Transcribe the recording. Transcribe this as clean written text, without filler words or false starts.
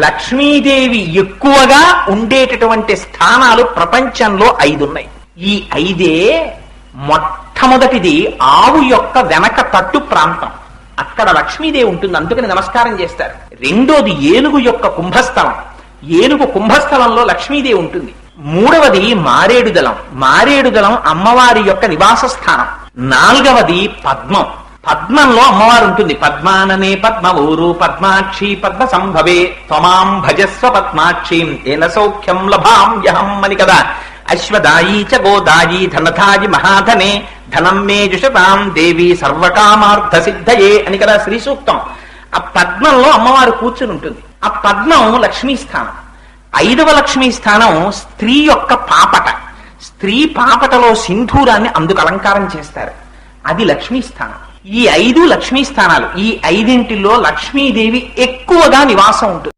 లక్ష్మీదేవి ఎక్కువగా ఉండేటటువంటి స్థానాలు ప్రపంచంలో 5 ఉన్నాయి. ఈ 5 మొట్టమొదటిది ఆవు యొక్క వెనక తట్టు ప్రాంతం, అక్కడ లక్ష్మీదేవి ఉంటుంది, అందుకని నమస్కారం చేస్తారు. రెండోది ఏనుగు యొక్క కుంభస్థలం, ఏనుగు కుంభస్థలంలో లక్ష్మీదేవి ఉంటుంది. మూడవది మారేడుదలం, మారేడుదలం అమ్మవారి యొక్క నివాస స్థానం. నాలుగవది పద్మం, పద్మంలో అమ్మవారు ఉంటుంది. పద్మాననే పద్మవూరు పద్మాక్షి పద్మ సంభవే త్వమాం భజస్వ పద్మాక్షీం ఏన సౌఖ్యం లభామ్యహం అని కదా. అశ్వదాయీ చ గోదాయీ ధనధాయి మహాధనే ధనం మే జుషతాం దేవి సర్వకామార్థ సిద్ధయే అని కదా శ్రీ సూక్తం. ఆ పద్మంలో అమ్మవారు కూర్చుని ఉంటుంది. ఆ పద్మం లక్ష్మీ స్థానం. 5వ లక్ష్మీ స్థానం స్త్రీ యొక్క పాపట, స్త్రీ పాపటలో సింధూరాన్ని అందుకు అలంకారం చేస్తారు, అది లక్ష్మీ స్థానం. ఈ 5 లక్ష్మీ స్థానాలు. ఈ 5 లక్ష్మీదేవి ఎక్కువగా నివాసం ఉంటుంది.